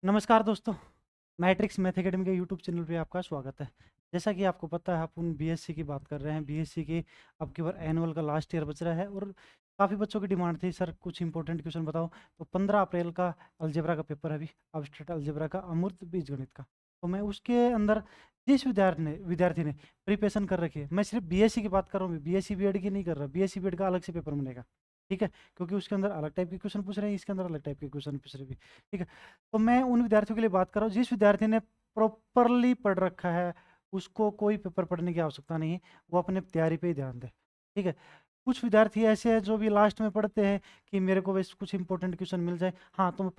नमस्कार दोस्तों, matrix math academy के यूट्यूब चैनल पे आपका स्वागत है। जैसा कि आपको पता है अपन बीएससी की बात कर रहे हैं। बीएससी की अब की बार एनुअल का लास्ट ईयर बच रहा है और काफ़ी बच्चों की डिमांड थी, सर कुछ इंपॉर्टेंट क्वेश्चन बताओ। तो 15 अप्रैल का अलजेब्रा का पेपर है अभी, अब्स्ट्रैक्ट अलजेब्रा का, अमूर्त बीजगणित का। तो मैं उसके अंदर जिस विद्यार्थी ने प्रिपरेशन कर रखी है, मैं सिर्फ बीएससी की बात कर रहा हूँ, बीएससी बीएड की नहीं कर रहा। बीएससी बीएड का अलग से पेपर मिलेगा, ठीक है, क्योंकि उसके अंदर अलग टाइप के क्वेश्चन पूछ रहे हैं, इसके अंदर अलग टाइप के क्वेश्चन पूछ रहे हैं भी, ठीक है। तो मैं उन विद्यार्थियों के लिए बात कर रहा हूँ जिस विद्यार्थी ने प्रॉपरली पढ़ रखा है, उसको कोई पेपर पढ़ने की आवश्यकता नहीं है, वो अपने तैयारी पे ही ध्यान दे, ठीक है। कुछ विद्यार्थी ऐसे हैं जो भी लास्ट में पढ़ते हैं कि मेरे को बस कुछ इंपॉर्टेंट क्वेश्चन मिल जाए, हाँ तो मैं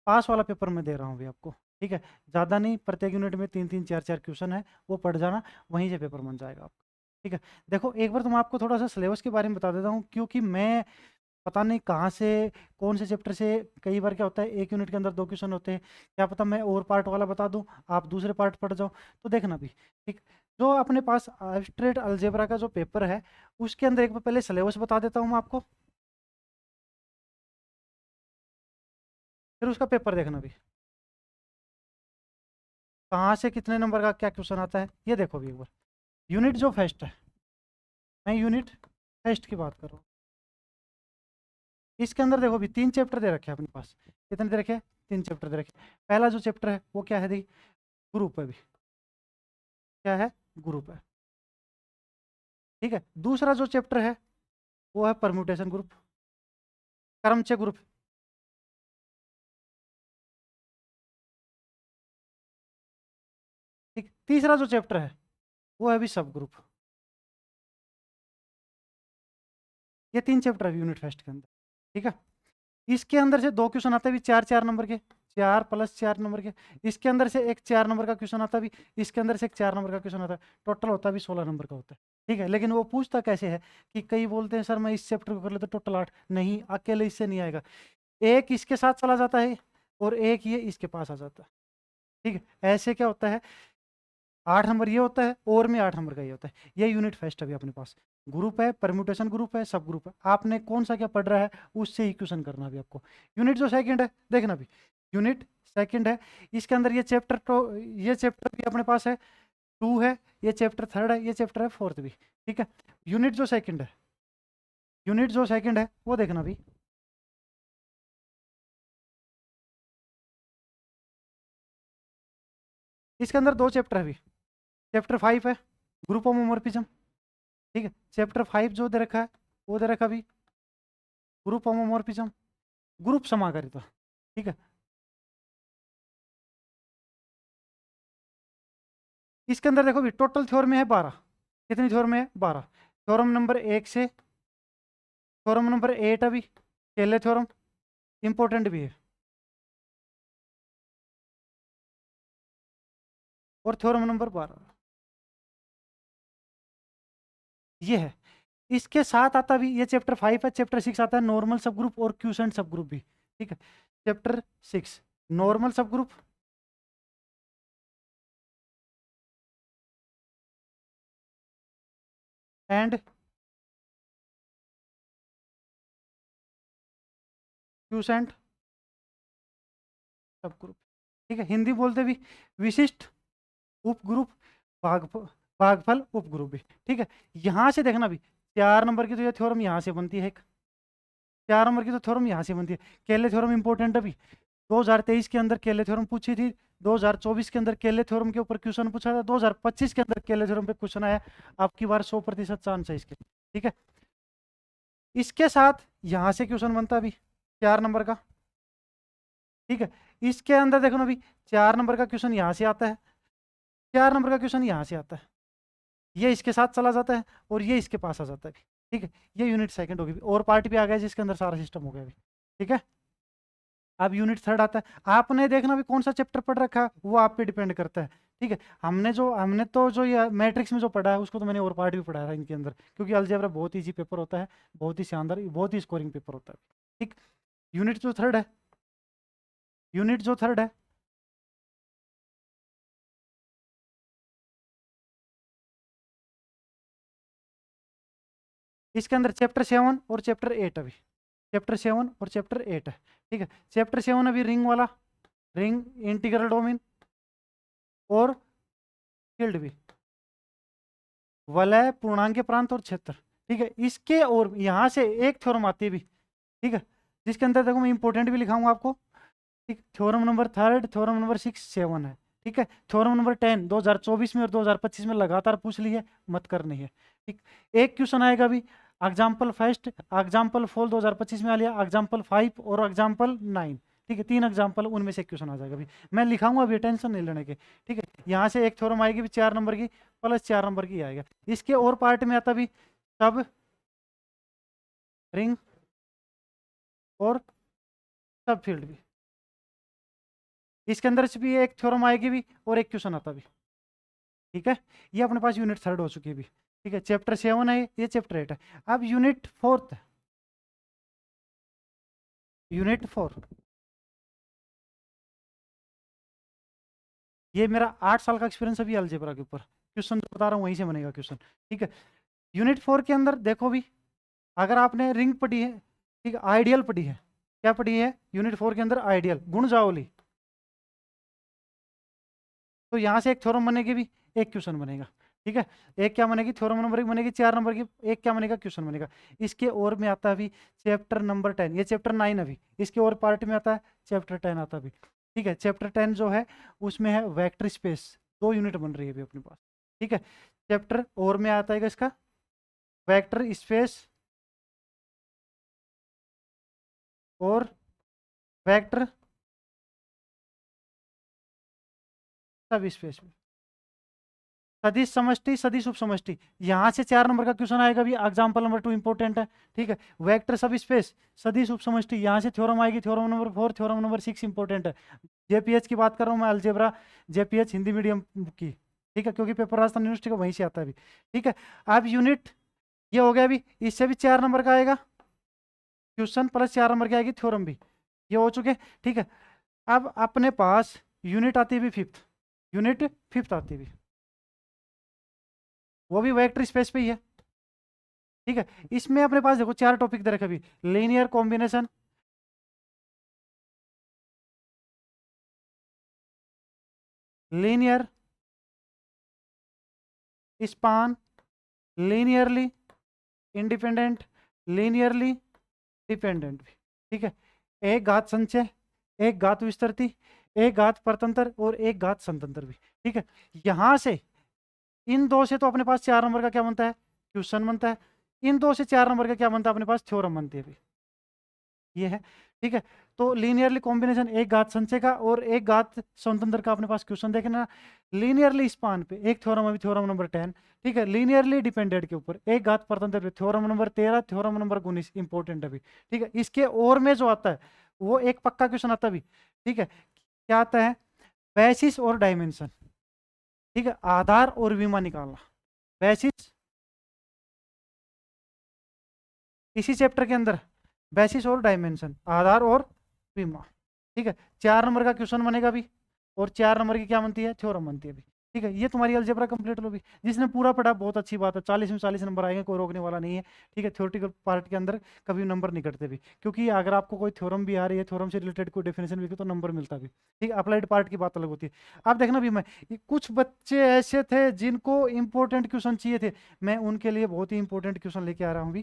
पास वाला पेपर मैं दे रहा हूँ अभी आपको, ठीक है। ज़्यादा नहीं, प्रत्येक यूनिट में 3-3 4-4 क्वेश्चन है, वो पढ़ जाना, वहीं से पेपर बन जाएगा आपका, ठीक है। देखो एक बार तो मैं आपको थोड़ा सा सिलेबस के बारे में बता देता हूँ, क्योंकि मैं पता नहीं कहाँ से, कौन से चैप्टर से, कई बार क्या होता है एक यूनिट के अंदर 2 क्वेश्चन होते हैं, क्या पता मैं और पार्ट वाला बता दूं, आप दूसरे पार्ट पढ़ जाओ। तो देखना भी, ठीक। जो अपने पास एब्स्ट्रैक्ट अलजेब्रा का जो पेपर है, उसके अंदर एक बार पहले सिलेबस बता देता हूँ मैं आपको, फिर उसका पेपर देखना भी, कहाँ से कितने नंबर का क्या क्वेश्चन आता है ये देखो भी एक बार। यूनिट जो फर्स्ट है, मैं यूनिट फर्स्ट की बात कर रहा हूँ, इसके अंदर देखो भी 3 चैप्टर दे रखे हैं अपने पास। कितने दे रखे हैं? 3 चैप्टर दे रखे हैं। पहला जो चैप्टर है वो क्या है, देखिए, ग्रुप है भी, क्या है, ग्रुप है, ठीक है। दूसरा जो चैप्टर है वो है परम्यूटेशन ग्रुप, क्रमचय ग्रुप, ठीक। तीसरा जो चैप्टर है वो है भी सब ग्रुप। ये 3 चैप्टर है यूनिट फर्स्ट के अंदर, ठीक है। इसके अंदर से 2 क्वेश्चन आते हैं भी 4-4 नंबर के, 4+4 नंबर के। इसके अंदर से एक 4 नंबर का क्वेश्चन आता है भी, इसके अंदर से एक 4 नंबर का क्वेश्चन आता है। टोटल होता है भी 16 नंबर का होता है, ठीक है। लेकिन वो पूछता कैसे है कि कई बोलते हैं सर मैं इस चैप्टर को कर लेता टोटल 8, नहीं अकेले इससे नहीं आएगा, एक इसके साथ चला जाता है और एक ये इसके पास आ जाता है, ठीक है। ऐसे क्या होता है, 8 नंबर ये होता है और में 8 नंबर का ये होता है। ये यूनिट फर्स्ट अभी अपने पास ग्रुप है, परम्यूटेशन ग्रुप है, सब ग्रुप है। आपने कौन सा क्या पढ़ रहा है उससे ही क्वेश्चन करना अभी आपको। यूनिट जो सेकंड है देखना भी, यूनिट सेकंड है, इसके अंदर ये चैप्टर तो, ये चैप्टर भी अपने पास है, 2 है, ये चैप्टर थर्ड है, ये चैप्टर है फोर्थ भी, ठीक है। यूनिट जो सेकंड है, यूनिट जो सेकंड है वो देखना भी, इसके अंदर 2 चैप्टर है भी। चैप्टर 5 है ग्रुप होमोमोर्फिज्म, ठीक है। चैप्टर 5 जो दे रखा है वो दे रखा भी ग्रुप होमोमोर्फिज्म, ग्रुप समाकारिता, ठीक है। इसके अंदर देखो भी टोटल थ्योरम है 12। कितनी थ्योरम है? 12। थ्योरम नंबर 1 से थ्योरम नंबर 8 अभी केले थ्योरम इंपॉर्टेंट भी है, और थ्योरम नंबर 12 ये है। इसके साथ आता भी ये चैप्टर 5 है, चैप्टर 6 आता है नॉर्मल सब ग्रुप और क्यूसेंट सब ग्रुप भी, ठीक है। चैप्टर 6 नॉर्मल सब ग्रुप एंड क्यूसेंट सब ग्रुप, ठीक है। हिंदी बोलते भी विशिष्ट उपग्रुप, भाग भागफल उपग्रुप भी, ठीक है। यहाँ से देखना भी 4 नंबर की तो ये थ्योरम यहाँ से बनती है एक, 4 नंबर की तो थ्योरम यहाँ से बनती है। केले थ्योरम इंपॉर्टेंट है भी, 2023 के अंदर केले थ्योरम पूछी थी, 2024 के अंदर केले थ्योरम के ऊपर क्वेश्चन पूछा था, 2025 के अंदर केले थ्योरम पे क्वेश्चन आया। आपकी बार 100% चांस है इसके, ठीक है। इसके साथ यहाँ से क्वेश्चन बनता है अभी 4 नंबर का, ठीक है। इसके अंदर देखो ना अभी 4 नंबर का क्वेश्चन यहाँ से आता है, 4 नंबर का क्वेश्चन यहाँ से आता है, ये इसके साथ चला जाता है और ये इसके पास आ जाता है, ठीक है। ये यूनिट सेकंड होगी और पार्ट भी आ गया जिसके अंदर सारा सिस्टम हो गया अभी, ठीक है। अब यूनिट थर्ड आता है, आपने देखना भी कौन सा चैप्टर पढ़ रखा है वो आप पे डिपेंड करता है, ठीक है। हमने तो जो ये मैट्रिक्स में जो पढ़ा है उसको तो मैंने और पार्ट भी पढ़ाया था इनके अंदर, क्योंकि अलजेब्रा बहुत ईजी पेपर होता है, बहुत ही शानदार, बहुत ही स्कोरिंग पेपर होता है, ठीक। यूनिट जो थर्ड है, यूनिट जो थर्ड है, इसके अंदर चैप्टर 7 और चैप्टर 8 अभी, चैप्टर 7 और चैप्टर 8 है, ठीक है। चैप्टर 7 अभी रिंग वाला, रिंग इंटीग्रल डोमेन और फील्ड भी, वलय, पूर्णांक प्रांत और क्षेत्र। ठीक है, इसके और यहाँ से एक थ्योरम आती है भी, ठीक है, जिसके अंदर देखो मैं इंपॉर्टेंट भी लिखाऊंगा आपको। ठीक, थ्योरम नंबर 3, थ्योरम नंबर 6, 7 है। ठीक है, थ्योरम नंबर 10 2024 में और 2025 में लगातार पूछ ली है, मत करनी है। ठीक, एक क्वेश्चन आएगा भी, एग्जाम्पल फर्स्ट, एग्जाम्पल 4 2025 में आ लिया, एग्जाम्पल 5 और एग्जाम्पल 9। ठीक है, 3 एग्जाम्पल, उनमें से एक क्वेश्चन आ जाएगा भी, मैं लिखाऊंगा अभी, टेंशन नहीं लेने के। ठीक है, यहाँ से एक थ्योरम आएगी भी 4 नंबर की, प्लस 4 नंबर की आएगा। इसके और पार्ट में आता भी सब रिंग और सब फील्ड भी, इसके अंदर से भी एक थ्योरम आएगी भी और एक क्वेश्चन आता भी। ठीक है, ये अपने पास यूनिट 3 हो चुकी है भी। ठीक है, चैप्टर 7 है, ये चैप्टर 8 है। अब यूनिट 4, यूनिट 4, ये मेरा 8 साल का एक्सपीरियंस अभी अलजेब्रा के ऊपर, क्वेश्चन जो बता रहा हूँ वहीं से बनेगा क्वेश्चन। ठीक है, यूनिट 4 के अंदर देखो भी, अगर आपने रिंग पढ़ी है, ठीक है, आइडियल पढ़ी है, क्या पढ़ी है यूनिट 4 के अंदर, आइडियल गुणजावली, तो यहाँ से एक थ्योरम बनेगी भी, एक क्वेश्चन बनेगा। ठीक है, एक क्या बनेगी, थ्योरम नंबर 1 बनेगी 4 नंबर की, एक क्या बनेगा, क्वेश्चन बनेगा। इसके और में आता है अभी चैप्टर नंबर 10, ये चैप्टर 9 अभी, इसके और पार्ट में आता है चैप्टर 10 आता भी। ठीक है, चैप्टर 10 जो है उसमें है वेक्टर स्पेस, 2 यूनिट बन रही है अभी अपने पास। ठीक है, चैप्टर और में आता है इसका वेक्टर स्पेस और वेक्टर सब स्पेस में, सदिश समष्टि, सदिश उप समष्टि, यहाँ से 4 नंबर का क्वेश्चन आएगा भी, एग्जाम्पल नंबर 2 इंपॉर्टेंट है। ठीक है, वेक्टर सब स्पेस, सदिश उप समष्टि, यहाँ से थ्योरम आएगी, theorem number 4, theorem number 6 important है। जेपीएच की बात कर रहा हूँ मैं, अलजेब्रा जेपीएच हिंदी मीडियम की। ठीक है, क्योंकि पेपर राजस्थान यूनिवर्सिटी का वहीं से आता है भी। ठीक है, अब यूनिट ये हो गया भी, इससे भी 4 नंबर का आएगा क्वेश्चन, प्लस 4 नंबर की आएगी थ्योरम भी, ये हो चुके। ठीक है, अब अपने पास यूनिट आती है भी 5th, यूनिट 5th आती है भी, वो भी वेक्टर स्पेस पे ही है। ठीक है, इसमें अपने पास देखो 4 टॉपिक दे रखे अभी, linear combination, linear span, linearly independent, linearly dependent भी। ठीक है, एक घात संचय, एक घात विस्तृति, एक घात परतंत्र और एक घात स्वतंत्र भी। ठीक है, यहां से इन दो से तो अपने पास 4 नंबर का क्या बनता है, क्वेश्चन बनता है। इन दो से 4 नंबर का क्या बनता है अपने पास, थ्योरम बनती है अभी, ये है। ठीक है, तो लीनियरली कॉम्बिनेशन, एक घात संचय का और एक घात स्वतंत्र का अपने पास क्वेश्चन देखना। लीनियरली स्पान पे एक थ्योरम अभी, थ्योरम नंबर 10। ठीक है, लीनियरली डिपेंडेंट के ऊपर एक घात परतंत्र पे theorem number 13, theorem number 19 important अभी। ठीक है, इसके और में जो आता है वो एक पक्का क्वेश्चन आता भी। ठीक है, क्या आता है, बेसिस और डायमेंशन। ठीक है, आधार और विमा निकालना, बेसिस, इसी चैप्टर के अंदर बेसिस और डायमेंशन, आधार और विमा। ठीक है, 4 नंबर का क्वेश्चन बनेगा भी, और 4 नंबर की क्या बनती है, थ्योरम बनती है भी। ठीक है, ये तुम्हारी अलजेब्रा कंप्लीट हो भी। जिसने पूरा पढ़ा बहुत अच्छी बात है, 40 में 40 नंबर आएंगे, कोई रोकने वाला नहीं है। ठीक है, थ्योरेटिकल पार्ट के अंदर कभी नंबर नहीं कटते भी, क्योंकि अगर आपको कोई थ्योरम भी आ रही है, थ्योरम से रिलेटेड कोई डेफिनेशन भी तो नंबर मिलता भी। ठीक है, अप्लाइड पार्ट की बात अलग होती है। आप देखना भी, मैं कुछ बच्चे ऐसे थे जिनको इंपॉर्टेंट क्वेश्चन चाहिए थे, मैं उनके लिए बहुत ही इंपॉर्टेंट क्वेश्चन लेके आ रहा हूँ भी।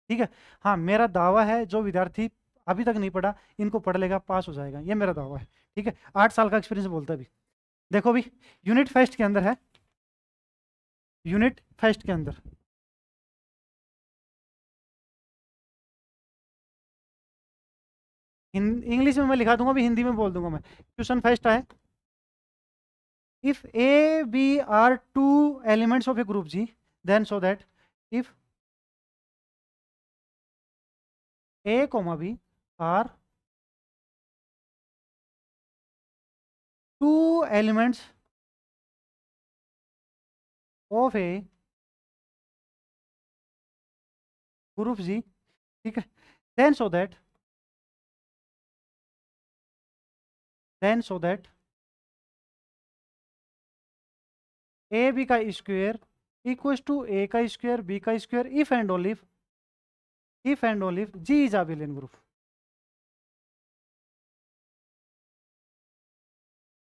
ठीक है, हाँ, मेरा दावा है जो विद्यार्थी अभी तक नहीं पढ़ा इनको पढ़ लेगा, पास हो जाएगा, ये मेरा दावा है। ठीक है, 8 साल का एक्सपीरियंस बोलता है भी। देखो भी, यूनिट फर्स्ट के अंदर है, यूनिट फर्स्ट के अंदर इंग्लिश में मैं लिखा दूंगा भी, हिंदी में बोल दूंगा मैं। क्वेश्चन फर्स्ट है, if A B are two elements of a group G, then show that if A comma B are two elements of a group G, ठीक है, then show that, then show that A B का square equal to A का square B का square, if and only G is abelian group.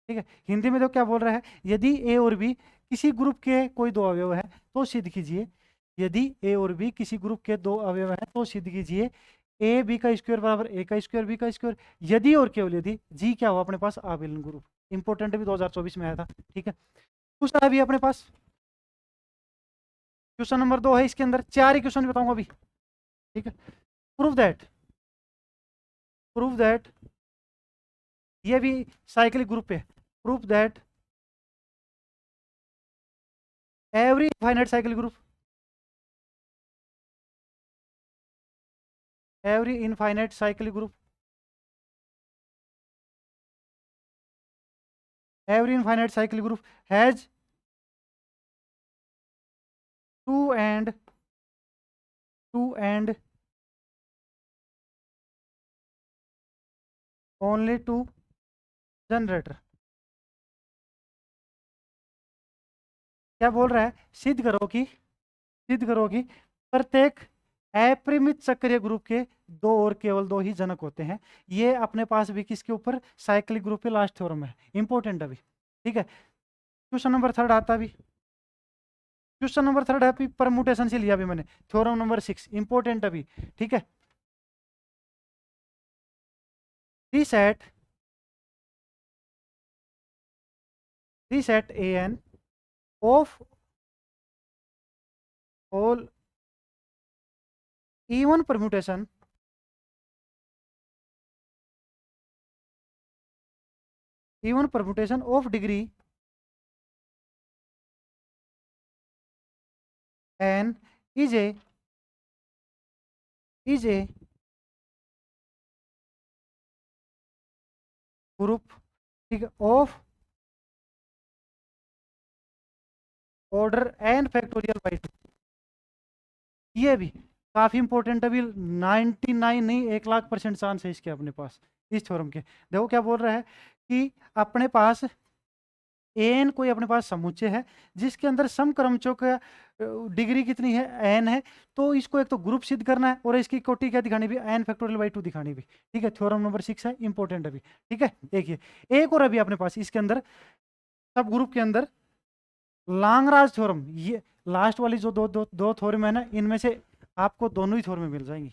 ठीक है, हिंदी में तो क्या बोल रहा है, यदि ए और बी किसी ग्रुप के कोई दो अवयव है तो सिद्ध कीजिए। यदि ए और बी किसी ग्रुप के दो अवयव है तो सिद्ध कीजिए ए बी का स्क्वायर बराबर ए का स्क्वायर बी का स्क्वायर, यदि और केवल यदि जी क्या हो अपने पास आबेलन ग्रुप। इंपॉर्टेंट भी 2024 में आया था। ठीक है, दूसरा भी अपने पास क्वेश्चन नंबर 2 है, इसके अंदर 4 ही क्वेश्चन बताऊंगा अभी। ठीक है, प्रूव दैट ये भी साइक्लिक ग्रुप पे, proof that every infinite cycle group, every infinite cycle group, every infinite cycle group has two and only two generator. क्या बोल रहा है, सिद्ध करो कि प्रत्येक अपरिमित चक्रीय ग्रुप के दो और केवल दो ही जनक होते हैं। ये अपने पास भी किसके ऊपर, साइक्लिक ग्रुप के लास्ट थ्योरम है, इंपॉर्टेंट अभी। ठीक है, क्वेश्चन नंबर 3 आता भी, क्वेश्चन नंबर 3 है परमुटेशन से लिया भी मैंने, थ्योरम नंबर 6 इंपॉर्टेंट अभी। ठीक है, the set A N of all even permutation of degree n is a group, ठीक है, of order n factorial by 2। ये भी काफी इंपॉर्टेंट है, अभी 99 नहीं 1,00,000% चांस है इसके अपने पास, इस थ्योरम के। देखो क्या बोल रहा है कि अपने पास एन कोई अपने पास समुच्चय है जिसके अंदर सम क्रमचों का डिग्री कितनी है, एन है। तो इसको एक तो ग्रुप सिद्ध करना है और इसकी कोटि क्या दिखानी भी, एन फैक्टोरियल बाई 2 दिखानी भी। ठीक है, थ्योरम नंबर 6 है, इंपॉर्टेंट अभी। ठीक है, देखिए एक और अभी अपने पास इसके अंदर सब ग्रुप के अंदर लांगराज थ्योरम, ये लास्ट वाली जो दो थ्योरम है ना, इनमें से आपको दोनों ही थ्योरम मिल जाएंगी।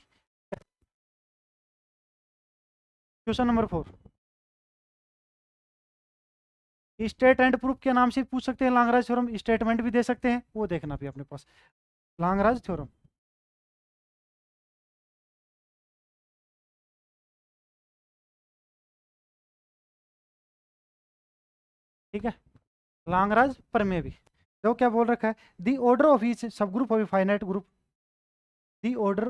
Question number 4, state and proof के नाम से पूछ सकते हैं, लांगराज थ्योरम स्टेटमेंट भी दे सकते हैं, वो देखना भी अपने पास लांगराज थ्योरम। ठीक है, लांगराज प्रमेय भी। तो क्या बोल रखा है, the order of each subgroup of finite group, the order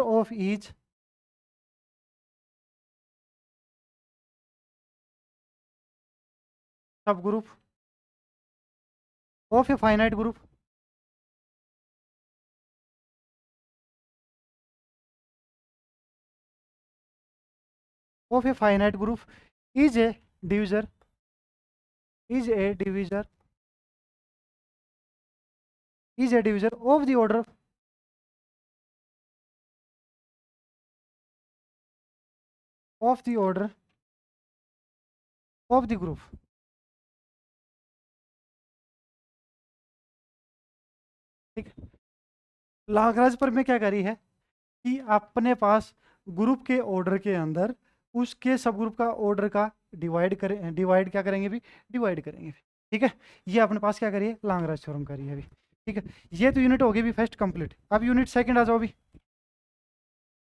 of each subgroup of a finite group is a divisor is a divisor of the order of the group. ठीक है, Lagrange पर में क्या करी है कि अपने पास group के ऑर्डर के अंदर उसके सब ग्रुप का ऑर्डर का डिवाइड क्या करेंगे भी, डिवाइड करेंगे। ठीक है, ये अपने पास क्या करिए, लांगराज थ्योरम करिए अभी। ठीक है, ये तो यूनिट होगी भी फर्स्ट कंप्लीट। अब यूनिट सेकंड आ जाओ अभी।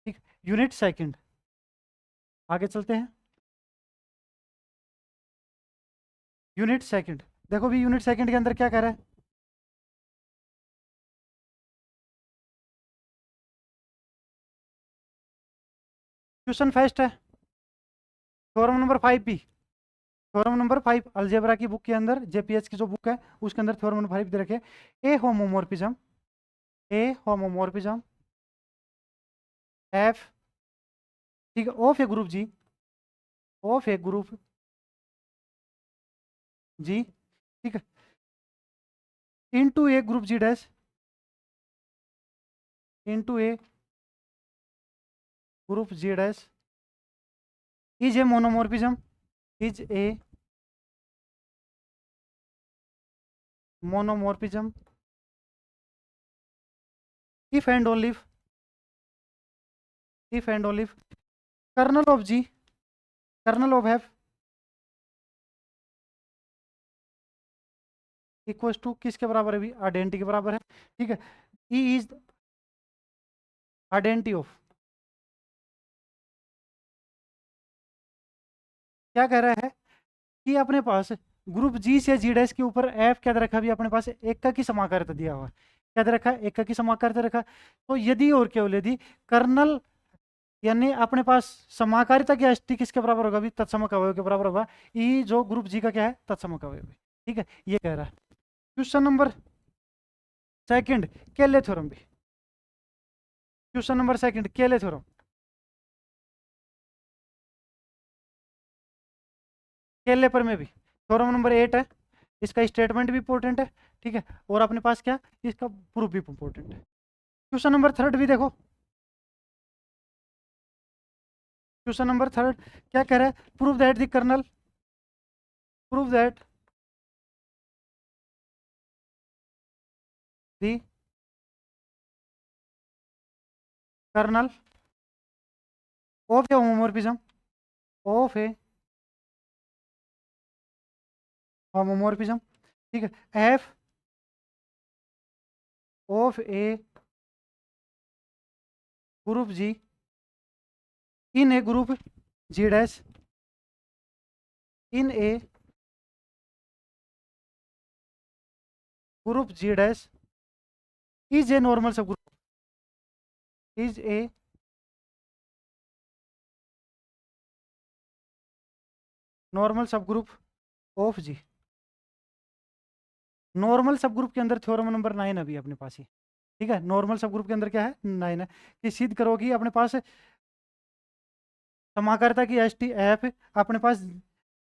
ठीक, यूनिट सेकंड आगे चलते हैं। यूनिट सेकंड देखो भी, यूनिट सेकंड के अंदर क्या कह रहा है, क्वेश्चन फर्स्ट है, थ्योरम नंबर 5 भी, थ्योरम नंबर 5 अलजेब्रा की बुक के अंदर, जेपीएच की जो बुक है उसके अंदर थ्योरम नंबर 5 दे रखे, ए होमोमोर्फिज्म एफ, ठीक है, of a group G, of a group G, ठीक है, into a group G dash, into a group G dash is a monomorphism, is a monomorphism if and only if and only kernel of G, kernel of F equals to किसके बराबर है भी, identity के बराबर है, ठीक है। E is identity of, क्या कह रहा है कि अपने पास ग्रुप जी से जी डैश के ऊपर एफ क्या दे रखा भी, अपने पास एक का की समाकारिता दिया हुआ है, क्या दे रखा है, एक का की समाकारिता रखा। तो यदि और केवल यदि कर्नल यानी अपने पास समाकारिता की एस टी किसके बराबर होगा भी, तत्समक अवयव के बराबर होगा। ई जो ग्रुप जी का क्या है, तत्समक अवयव है, ठीक है, ये कह रहा है। क्वेश्चन नंबर सेकंड, केले थ्योरम भी, क्वेश्चन नंबर सेकंड केले थ्योरम, केले पर में भी थ्योरम नंबर 8 है, इसका स्टेटमेंट भी इंपॉर्टेंट है, ठीक है, और अपने पास क्या, इसका प्रूफ भी इंपॉर्टेंट है। क्वेश्चन नंबर थर्ड भी देखो, क्वेश्चन नंबर थर्ड क्या कह रहा है, prove that the kernel, prove that the kernel of a homomorphism, of a homomorphism, ठीक है, F of a group G in a group G dash, in a group G dash is a normal subgroup, is a normal subgroup of G. Normal subgroup के अंदर theorem number 9 अभी अपने पास ही, ठीक है, normal subgroup के अंदर क्या है, 9 है, कि सिद्ध करोगी अपने पास समाकारिता की एस टी एफ अपने पास,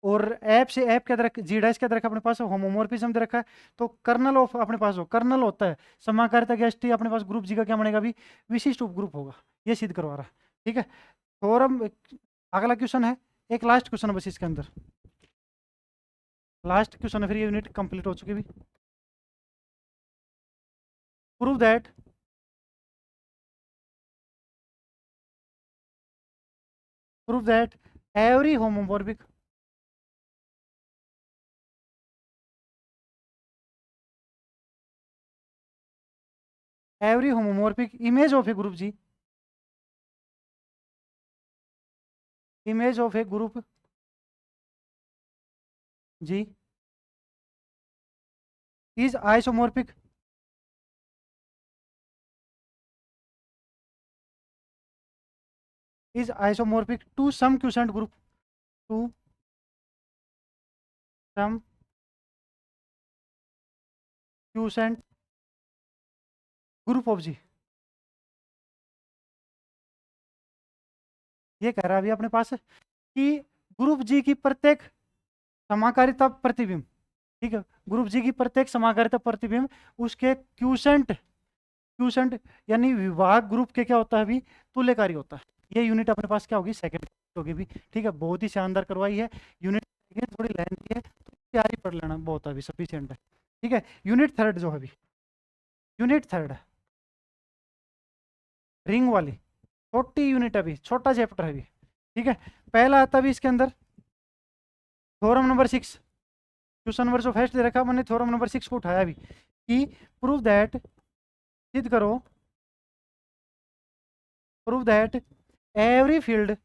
और एफ से एफ क्या दे रखा, जी डैश क्या दे रखा अपने पास, होमोमॉर्फिज्म दे रखा है। तो कर्नल ऑफ अपने पास हो, कर्नल होता है समाकारिता की एस टी अपने पास ग्रुप जी का क्या बनेगा भी, विशिष्ट उपग्रुप होगा, ये सिद्ध करवा रहा है, ठीक है। थ्योरम अगला क्वेश्चन है, एक लास्ट क्वेश्चन है बस इसके अंदर, लास्ट क्वेश्चन है, फिर ये यूनिट कंप्लीट हो चुकी भी। Prove that, prove that every homomorphic, every homomorphic image of a group G, image of a group G is isomorphic, is isomorphic to some quiescent group, to some quiescent group of G। ये कह रहा है अभी अपने पास कि group जी की प्रत्येक समाकारिता प्रतिबिंब, ठीक है, ग्रुप जी की प्रत्येक समाकारिता प्रतिबिंब उसके क्यूसेंट, क्यूसेंट यानी विभाग ग्रुप के क्या होता है अभी, तुल्यकारी होता है। ये यूनिट अपने पास क्या होगी, सेकंड होगी भी, ठीक है, बहुत ही शानदार करवाई है यूनिट, थोड़ी लेंथी है तो तैयारी पढ़ लेना बहुत अभी सफिशिएंट है, ठीक है। यूनिट थर्ड जो है अभी, यूनिट थर्ड रिंग वाली छोटी यूनिट अभी, छोटा चैप्टर है अभी, ठीक है। पहला आता भी इसके अंदर थ्योरम नंबर 6, क्वेश्चन नंबर जो फर्स्ट दे रखा मैंने थ्योरम नंबर 6 को उठाया भी, कि प्रूव दैट, सिद्ध करो, प्रूव दैट एवरी फील्ड,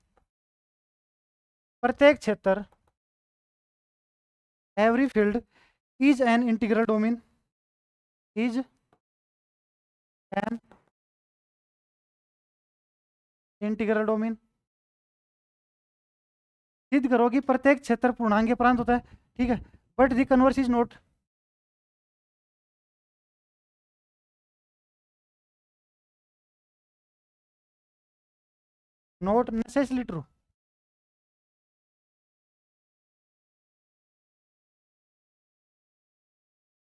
प्रत्येक क्षेत्र, every field is an integral domain, is an integral domain, सिद्ध करो कि प्रत्येक क्षेत्र पूर्णांक के प्रांत होता है, ठीक है, but the converse is not, not necessarily true.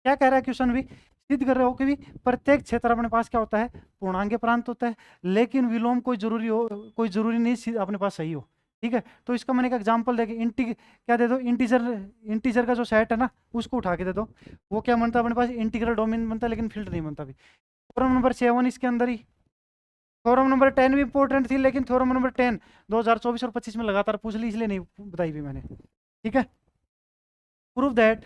क्या कह रहा है क्वेश्चन भी, सिद्ध कर रहे हो कि भी प्रत्येक क्षेत्र अपने पास क्या होता है, पूर्णांक प्रांत होता है, लेकिन विलोम कोई जरूरी नहीं अपने पास सही हो। ठीक है, तो इसका मैंने एक एग्जांपल देके क्या दे दो, इंटीजर इंटीजर का जो सेट है ना उसको उठा के दे दो, वो क्या बनता है अपने पास, इंटीग्रल डोमेन बनता है, लेकिन फील्ड नहीं बनता। भी थ्योरम नंबर 7 इसके अंदर ही, थ्योरम नंबर 10 भी इंपॉर्टेंट थी, लेकिन थ्योरम नंबर 10 2024 और 25 में लगातार पूछ ली, इसलिए नहीं बताई भी मैंने। ठीक है, प्रूव दैट,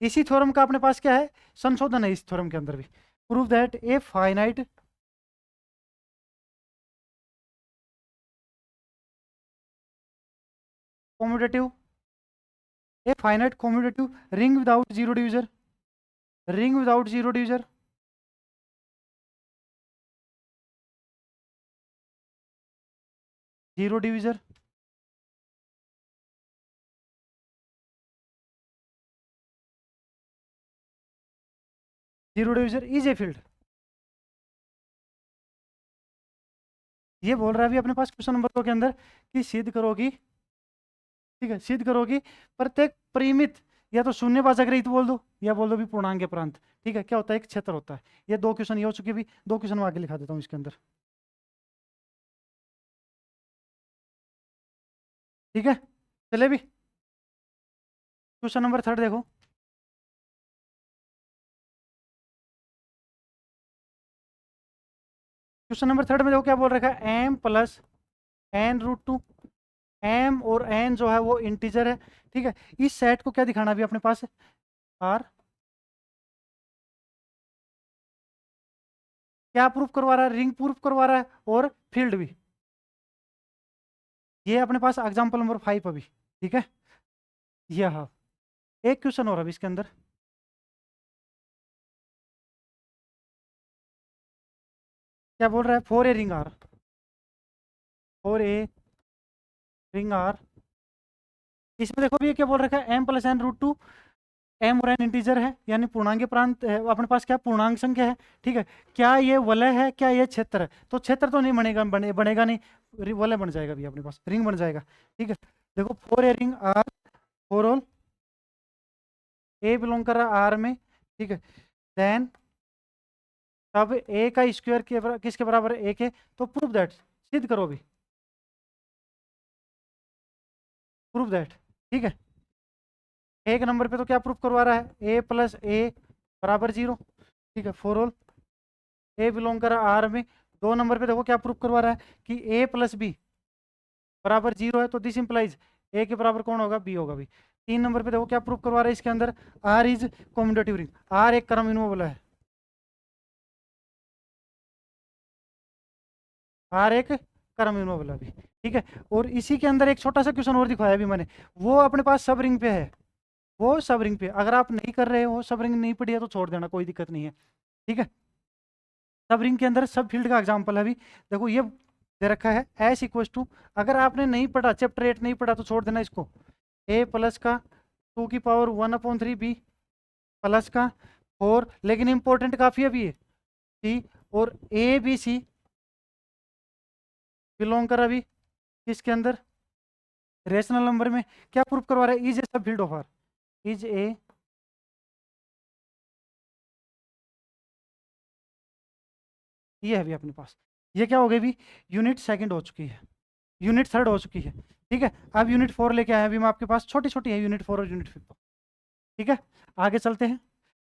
इसी थ्योरम का अपने पास क्या है, संशोधन है इस थ्योरम के अंदर भी। Prove that a finite commutative a finite commutative ring without zero divisor, ring without zero divisor, zero divisor, zero divisor is a field। ये बोल रहा है अभी अपने पास क्वेश्चन नंबर 2 के अंदर कि सिद्ध करोगी, ठीक है, सिद्ध करोगी प्रत्येक परिमित, या तो शून्यवाचक रहित बोल दो या बोल दो भी पूर्णांक प्रांत। ठीक है, क्या होता है, एक क्षेत्र होता है। ये 2 क्वेश्चन ये हो चुके, भी 2 क्वेश्चन मैं आगे लिखा देता हूँ इसके अंदर। ठीक है, चले भी क्वेश्चन नंबर 3 देखो। क्वेश्चन नंबर 3 में देखो क्या बोल रखा है, एम प्लस n√2, एम और एन जो है वो इंटीजर है। ठीक है, इस सेट को क्या दिखाना भी अपने पास, आर, क्या प्रूफ करवा रहा है, रिंग प्रूफ करवा रहा है और फील्ड भी। ये अपने पास एग्जांपल नंबर 5 अभी। ठीक है, ये हाँ, एक क्वेश्चन और अभी इसके अंदर। क्या बोल रहा है, for a ring R, for a ring R, इसमें देखो भी ये क्या बोल रखा है, m+n√2, एम और एन इंटीजर है यानी पूर्णांक प्रांत है, अपने पास क्या पूर्णांक संख्या है। ठीक है, क्या ये वलय है, क्या ये क्षेत्र है, तो क्षेत्र तो नहीं बनेगा नहीं, वलय बन जाएगा भी अपने पास, रिंग बन जाएगा। ठीक है, देखो for a ring R, for all a belong कर रहा है आर में। ठीक है, देन अब ए का स्क्वायर किसके बराबर है, ए के, तो प्रूव दैट, सिद्ध करो भी, प्रूव दैट। ठीक है, एक नंबर पे तो क्या प्रूफ करवा रहा है, ए प्लस ए बराबर 0। ठीक है, फोर ऑल ए बिलोंग कर रहा है आर में। 2 नंबर पे देखो क्या प्रूफ करवा रहा है कि ए प्लस बी बराबर 0 है, तो दिस इंप्लाइज ए के बराबर कौन होगा, बी होगा भी। 3 नंबर पे देखो क्या प्रूफ करवा रहा है इसके अंदर, R is commutative ring, R एक क्रम इनमूवेबल है, आर एक क्रम इनमूवेबल है भी। ठीक है, और इसी के अंदर एक छोटा सा क्वेश्चन और दिखाया अभी मैंने, वो अपने पास सब रिंग पे है, वो सब रिंग पे, अगर आप नहीं कर रहे हो, सब रिंग नहीं पड़ी है तो छोड़ देना, कोई दिक्कत नहीं है। ठीक है, सब रिंग के अंदर सब फील्ड का एग्जांपल है अभी। देखो ये दे रखा है एस इक्वस टू, अगर आपने नहीं पढ़ा, चैप्टर 8 नहीं पढ़ा तो छोड़ देना इसको, ए प्लस का 2 की पावर 1/3 बी प्लस का 4, लेकिन इंपॉर्टेंट काफी है अभी ये, सी, और ए बी सी बिलोंग कर अभी इसके अंदर रेशनल नंबर में, क्या प्रूफ करवा रहा है, is a subfield of R, is a, ये है अभी अपने पास। ये क्या हो गई भी, यूनिट सेकंड हो चुकी है, यूनिट थर्ड हो चुकी है। ठीक है, अब यूनिट 4 लेके आए अभी मैं आपके पास, छोटी छोटी है यूनिट 4 और यूनिट 5। ठीक है, आगे चलते हैं,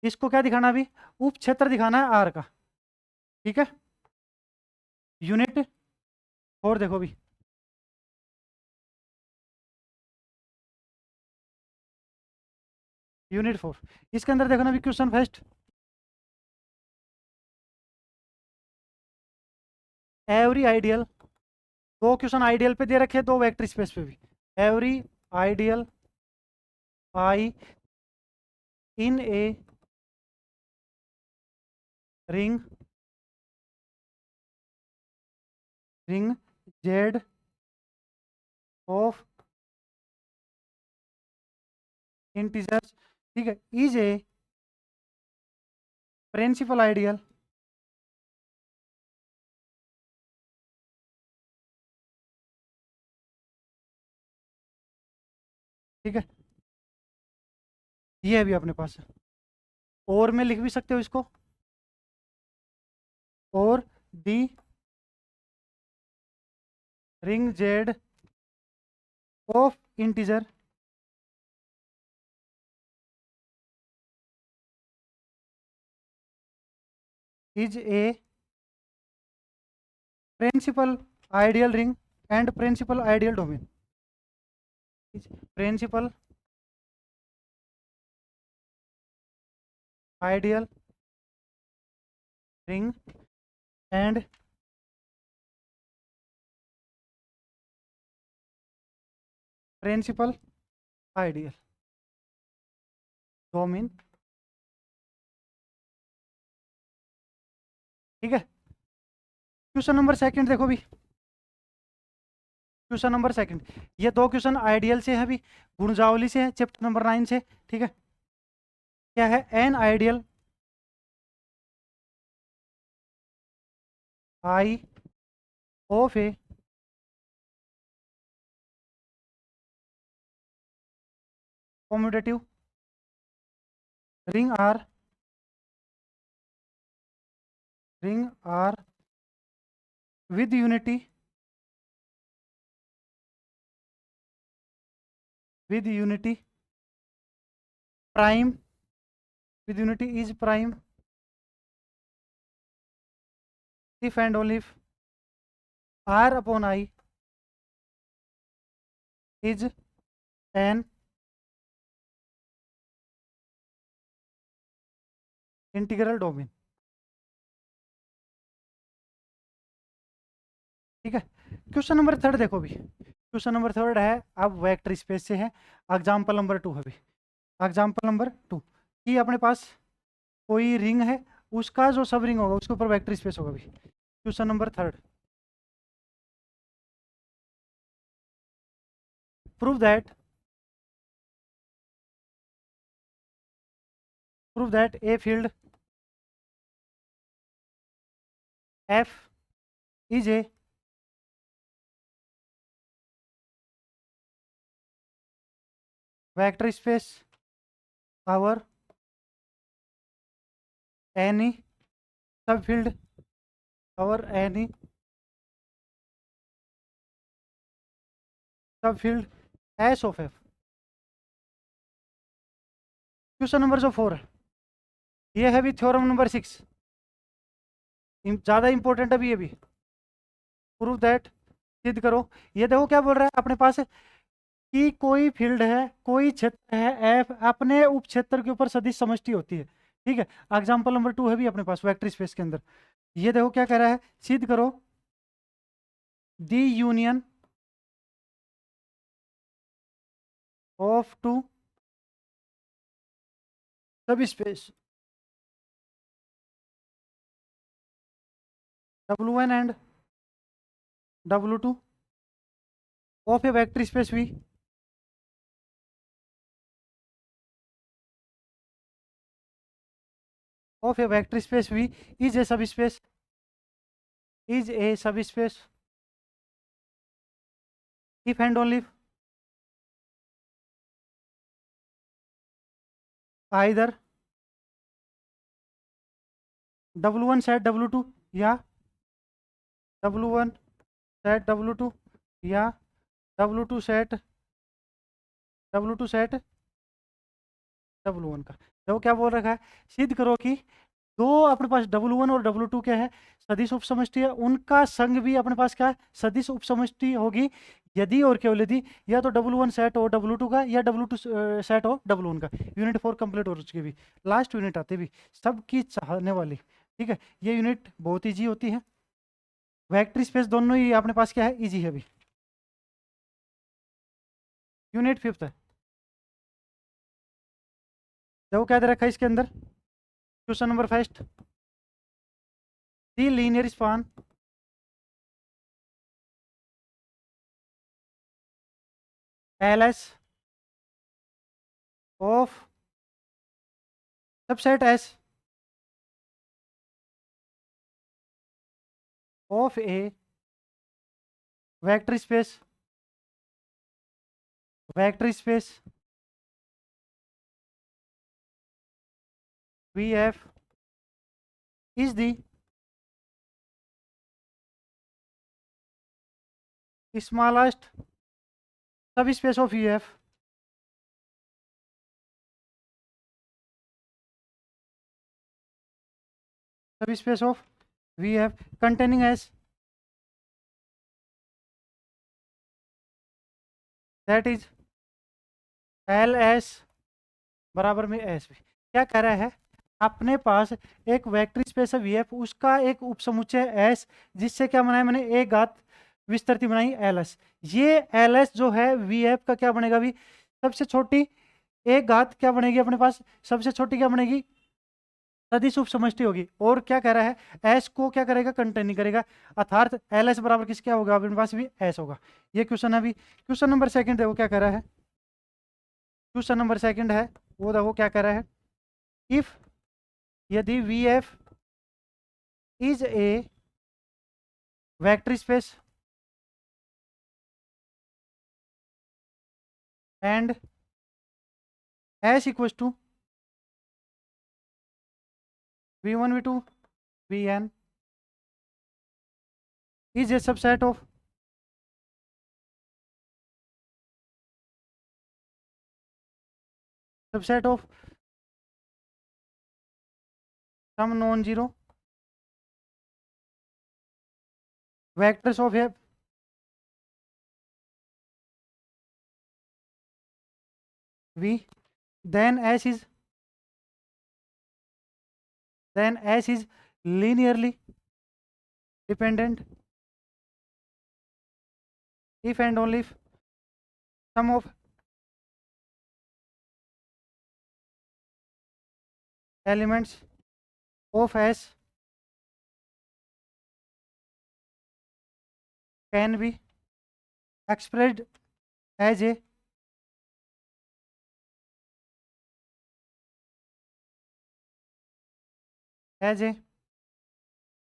इसको क्या दिखाना अभी, उप क्षेत्र दिखाना है आर का। ठीक है, यूनिट 4 देखो भी, यूनिट 4, इसके अंदर देखो ना अभी क्वेश्चन फर्स्ट, एवरी आइडियल, दो क्वेश्चन आइडियल पे दे रखे हैं, दो वेक्टर स्पेस पे भी, every ideal I in a ring, ring Z of integers, ठीक है, इज ए प्रिंसिपल आइडियल, ठीक है, ये है भी अपने पास। और में लिख भी सकते हो इसको, और the ring Z of integer is a principal ideal ring and principal ideal domain. Principal ideal ring and principal ideal domain. ठीक है। क्वेश्चन नंबर सेकंड देखो भी। क्वेश्चन नंबर सेकंड, ये दो क्वेश्चन आइडियल से है भी, गुणजावली से है, चैप्टर नंबर 9 से। ठीक है। क्या है? An ideal I of a commutative ring R with unity prime with unity is prime if and only if r upon I is an integral domain. ठीक है। क्वेश्चन नंबर थर्ड देखो भी। Question number third है, अब vector space से है। Example number 2 है भी। एग्जाम्पल नंबर 2 कि अपने पास कोई रिंग है, उसका जो सब रिंग होगा उसके ऊपर वेक्टर स्पेस होगा भी। Question number third, prove that a field F is a vector space over any subfield और any subfield S of F. Question number जो 4 है, ये है भी थ्योरम नंबर 6, ज़्यादा इंपॉर्टेंट है भी ये भी। प्रूव दैट, सिद्ध करो। ये देखो क्या बोल रहा है अपने पास कि कोई फील्ड है, कोई क्षेत्र है एफ, अपने उप क्षेत्र के ऊपर सदिश समष्टि होती है। ठीक है। एग्जाम्पल नंबर 2 है भी अपने पास वेक्टर स्पेस के अंदर। ये देखो क्या कह रहा है, सिद्ध करो दी यूनियन ऑफ टू सब space W1 and W2 of A vector space V of A vector space V is a सब space if and only if either W1 set W2 या W1 set W2 या W2 set W1 का। देखो क्या बोल रखा है, सिद्ध करो कि दो अपने पास W1 और W2 क्या है, सदिश उप समष्टि है, उनका संग भी अपने पास क्या है, सदिश उप समष्टि होगी यदि और केवल यदि या तो W1 सेट हो W2 का या W2 सेट हो W1 का। यूनिट 4 कंप्लीट हो चुकी भी, लास्ट यूनिट आते भी सबकी चाहने वाली। ठीक है। ये यूनिट बहुत ईजी होती है। वेक्टर स्पेस दोनों ही अपने पास क्या है, ईजी है भी। यूनिट 5th है। देखो क्या दे रखा है इसके अंदर, question number first, the linear span LS of subset S of A vector space VF is the smallest subspace of VF subspace of VF containing S that is LS बराबर में SV। क्या कह रहा है, अपने पास एक वेक्टर स्पेस है VF, उसका एक उपसमुच्चय S, जिससे क्या बनाया मैंने, एक घात विस्तृति बनाई LS। ये LS जो है VF का क्या बनेगा अभी, सबसे छोटी एक घात क्या बनेगी अपने पास, सबसे छोटी क्या बनेगी, सदिश उप समष्टि होगी। और क्या कह रहा है, एस को क्या करेगा, कंटेन करेगा, अर्थात एल एस बराबर किस क्या होगा, अपने पास भी एस होगा। ये क्वेश्चन है अभी। क्वेश्चन नंबर सेकंड देखो क्या कह रहा है, क्वेश्चन नंबर सेकंड है वो देखो क्या कह रहा है, इफ यदि V F is a vector space and S equals to V1 V2 Vn is a subset of some non-zero vectors of F V, then S is linearly dependent if and only if sum of elements of S can be expressed as a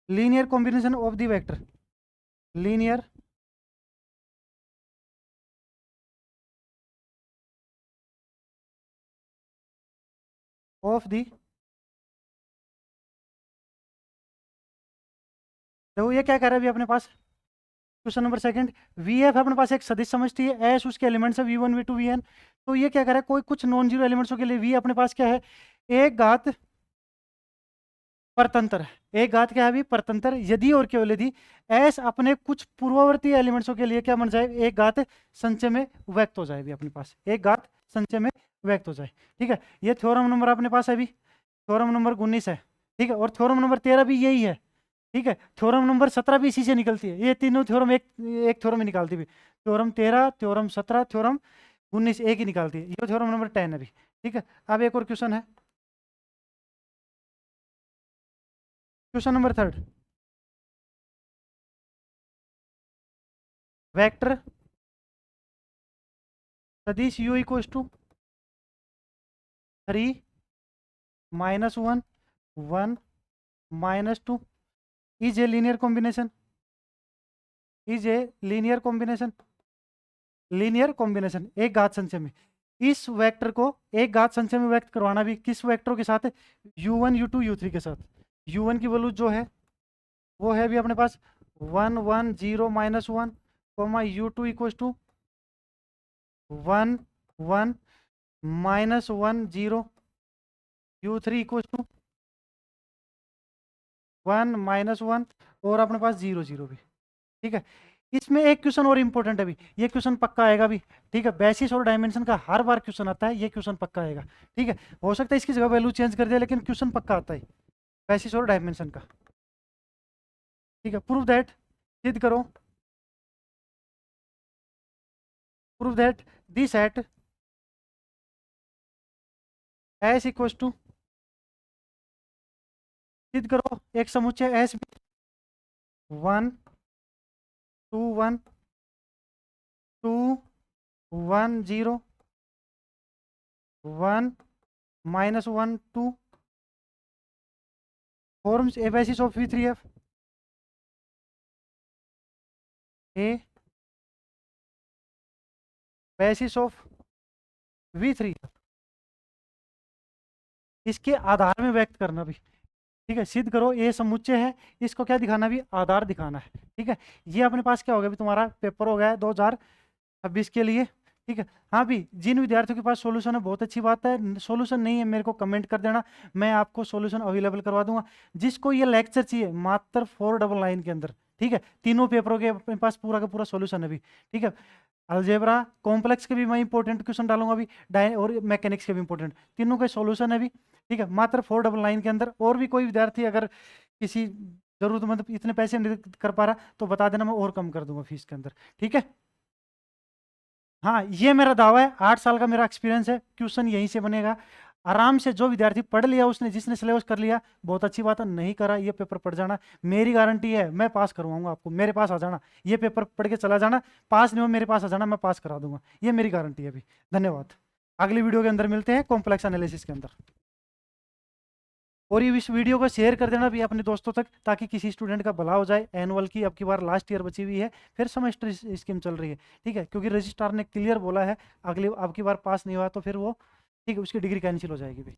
linear combination of the vector, linear of the, देखो ये क्या कर रहा है अभी अपने पास, question number second, V F अपने पास एक सदिश समष्टि है, एस उसके एलिमेंट्स है V1 V2 Vn। तो ये क्या कर रहा है, कोई कुछ नॉन जीरो एलिमेंट्सों के लिए वी अपने पास क्या है, एक घात परतंत्र है, एक घात क्या है अभी, परतंत्र, यदि और केवल यदि एस अपने कुछ पूर्ववर्ती एलिमेंट्सों के लिए क्या बन जाए, एक घात संचय में व्यक्त हो जाए भी अपने पास, एक घात संचय में व्यक्त हो जाए। ठीक है, ये थ्योरम नंबर अपने पास है अभी, थ्योरम नंबर 19 है। ठीक है, और थ्योरम नंबर 13 भी यही है। ठीक है, थ्योरम नंबर 17 भी इसी से निकलती है, ये तीनों थ्योरम एक थ्योरम में निकालती है, थ्योरम 13, थ्योरम 17, थ्योरम 19 एक ही निकालती है, ये थ्योरम नंबर 10 है अभी। ठीक है, अब एक और क्वेश्चन है, क्वेश्चन नंबर थर्ड, वेक्टर सदिश u equals to 3 -1 1 -2 is a linear combination, is a linear combination एक घात संचय में। इस वेक्टर को एक घात संचय में व्यक्त करवाना भी किस वेक्टरों के साथ, u1 u2 u3 के साथ। u1 की वैल्यू जो है वो है भी अपने पास 1 1 0 -1 comma u2 equals to 1 1 -1 0 u3 equals to 1 -1 और अपने पास 0 0 भी। ठीक है, इसमें एक क्वेश्चन और इंपॉर्टेंट है भी, ये क्वेश्चन पक्का आएगा भी। ठीक है, बेसिस और डायमेंशन का हर बार क्वेश्चन आता है, ये क्वेश्चन पक्का आएगा। ठीक है, हो सकता है इसकी जगह वैल्यू चेंज कर दिया, लेकिन क्वेश्चन पक्का आता है बेसिस और डायमेंशन का। ठीक है, प्रूव दैट, सिद्ध करो, prove that this at S equals to, सिद्ध करो एक समुच्चय S 1 2 1 2 1 0 1 -1 2 forms a basis of V3F, a basis of V3 इसके आधार में व्यक्त करना भी, ठीक है। सिद्ध करो ये समुच्चय है, इसको क्या दिखाना भी, आधार दिखाना है, ठीक है। ये अपने पास क्या हो गया भी, तुम्हारा पेपर हो गया है 2026 के लिए, ठीक है। हाँ भी, जिन विद्यार्थियों के पास सॉल्यूशन है बहुत अच्छी बात है, सॉल्यूशन नहीं है मेरे को कमेंट कर देना, मैं आपको सॉल्यूशन अवेलेबल करवा दूंगा। जिसको ये लेक्चर चाहिए मात्र 499 के अंदर, ठीक है, तीनों पेपरों के अपने पास पूरा का पूरा सॉल्यूशन है भी, ठीक है। अलजेब्रा कॉम्प्लेक्स के भी मैं इंपॉर्टेंट क्वेश्चन डालूंगा अभी, और मैकेनिक्स के भी इंपॉर्टेंट, तीनों का सॉल्यूशन है भी, ठीक है, मात्र 499 के अंदर। और भी कोई विद्यार्थी अगर किसी जरूरतमंद इतने पैसे नहीं कर पा रहा तो बता देना, मैं और कम कर दूंगा फीस के अंदर, ठीक है। हाँ, ये मेरा दावा है, 8 साल का मेरा एक्सपीरियंस है, क्वेश्चन यहीं से बनेगा आराम से। जो विद्यार्थी पढ़ लिया उसने, जिसने सिलेबस कर लिया बहुत अच्छी बात है, नहीं करा ये पेपर पढ़ जाना, मेरी गारंटी है मैं पास करवाऊंगा आपको, मेरे पास आ जाना, ये पेपर पढ़ के चला जाना, पास नहीं हो मेरे पास आ जाना, मैं पास करा दूंगा, ये मेरी गारंटी है अभी। धन्यवाद। अगली वीडियो के अंदर मिलते हैं कॉम्प्लेक्स एनालिसिस के अंदर। और ये इस वीडियो को शेयर कर देना भी अपने दोस्तों तक, ताकि किसी स्टूडेंट का भला हो जाए। एनुअल की अब की बार लास्ट ईयर बची हुई है, फिर सेमेस्टर स्कीम चल रही है, ठीक है, क्योंकि रजिस्ट्रार ने क्लियर बोला है अगली अब की बार पास नहीं हुआ तो फिर वो, ठीक है, उसकी डिग्री कैंसिल हो जाएगी भी।